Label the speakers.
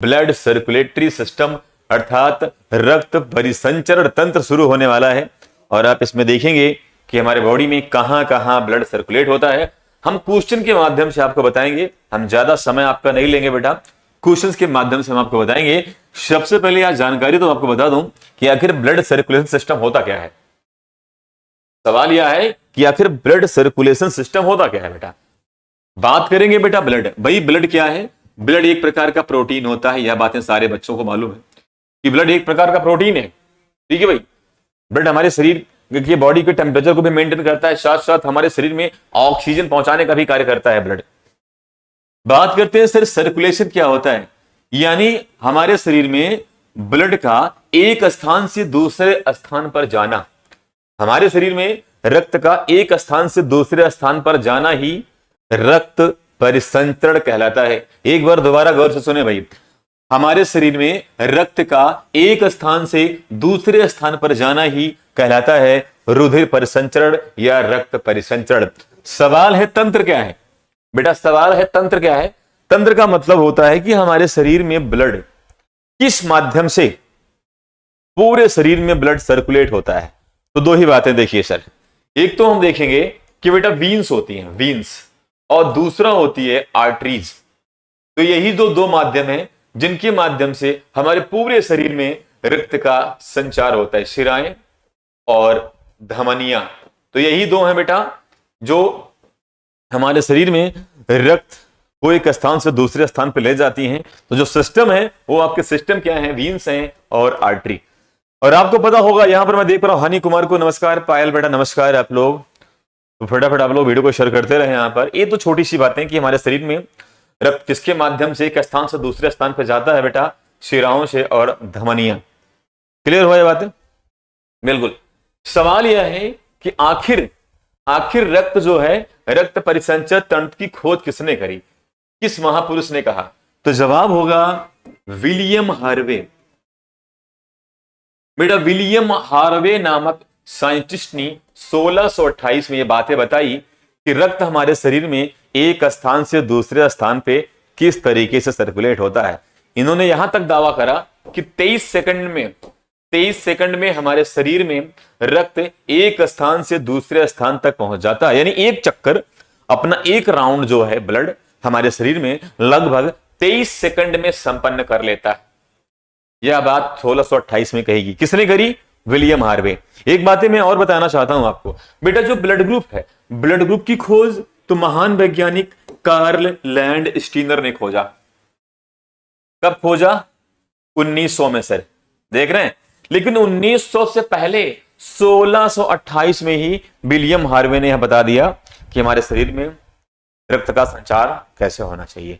Speaker 1: Blood circulatory system अर्थात रक्त परिसंचरण तंत्र शुरू होने वाला है। और आप इसमें देखेंगे कि हमारे बॉडी में कहां कहां ब्लड सर्कुलेट होता है। हम क्वेश्चन के माध्यम से आपको बताएंगे, हम ज्यादा समय आपका नहीं लेंगे बेटा, क्वेश्चंस के माध्यम से हम आपको बताएंगे। सबसे पहले यह जानकारी तो आपको बता दूं कि आखिर ब्लड सर्कुलेशन सिस्टम होता क्या है। सवाल यह है कि आखिर ब्लड सर्कुलेशन सिस्टम होता क्या है बेटा। बात करेंगे बेटा ब्लड। भाई ब्लड क्या है? ब्लड एक प्रकार का प्रोटीन होता है। यह बातें सारे बच्चों को मालूम है कि ब्लड एक प्रकार का प्रोटीन है। ठीक है भाई, ब्लड हमारे शरीर के बॉडी के टेम्परेचर को भी मेंटेन करता है, साथ साथ हमारे शरीर में ऑक्सीजन पहुंचाने का भी कार्य करता है ब्लड। बात करते हैं सर सर्कुलेशन क्या होता है। यानी हमारे शरीर में ब्लड का एक स्थान से दूसरे स्थान पर जाना। हमारे शरीर में रक्त का एक स्थान से दूसरे स्थान पर जाना ही रक्त परिसंचरण कहलाता है। एक बार दोबारा गौर से सुने भाई, हमारे शरीर में रक्त का एक स्थान से दूसरे स्थान पर जाना ही कहलाता है रुधिर परिसंचरण या रक्त परिसंचरण। सवाल है तंत्र क्या है बेटा, सवाल है तंत्र क्या है। तंत्र का मतलब होता है कि हमारे शरीर में ब्लड किस माध्यम से पूरे शरीर में ब्लड सर्कुलेट होता है। तो दो ही बातें देखिए सर, एक तो हम देखेंगे कि बेटा वीन्स होती हैं, वीन्स, और दूसरा होती है आर्टरीज। तो यही दो माध्यम हैं जिनके माध्यम से हमारे पूरे शरीर में रक्त का संचार होता है, शिराएं और धमनियां। तो यही दो हैं बेटा जो हमारे शरीर में रक्त को एक स्थान से दूसरे स्थान पर ले जाती हैं। तो जो सिस्टम है वो आपके सिस्टम क्या है, वीन्स हैं और आर्टरी। और आपको पता होगा, यहां पर मैं देख रहा हूं हनी कुमार को नमस्कार, पायल बेटा नमस्कार। आप लोग तो फटाफट आप लोग वीडियो को शेयर करते रहे। यहां पर ये तो छोटी सी बातें कि हमारे शरीर में रक्त किसके माध्यम से एक स्थान से दूसरे स्थान पर जाता है बेटा, शिराओं से और धमनियां। क्लियर हुआ ये बातें? बिल्कुल। सवाल यह है कि आखिर रक्त जो है, रक्त परिसंचरण तंत्र की खोज किसने करी, किस महापुरुष ने कहा? तो जवाब होगा विलियम हार्वे। बेटा विलियम हार्वे नामक साइंटिस्ट ने 1628 में ये बातें बताई कि रक्त हमारे शरीर में एक स्थान से दूसरे स्थान पे किस तरीके से सर्कुलेट होता है। इन्होंने यहां तक दावा करा कि 23 सेकंड में हमारे शरीर में रक्त एक स्थान से दूसरे स्थान तक पहुंच जाता है। यानी एक चक्कर, अपना एक राउंड जो है ब्लड हमारे शरीर में लगभग 23 सेकंड में संपन्न कर लेता है। यह बात 1628 में कहेगी। किसने करी? William Harvey. एक बातें मैं और बताना चाहता हूं आपको बेटा, जो ब्लड ग्रुप है, ब्लड ग्रुप की खोज तो महान वैज्ञानिक कार्ल लैंडस्टीनर ने खोजा। कब खोजा? 1900 में सर, देख रहे हैं। लेकिन 1900 से पहले 1628 में ही विलियम हार्वे ने यह बता दिया कि हमारे शरीर में रक्त का संचार कैसे होना चाहिए।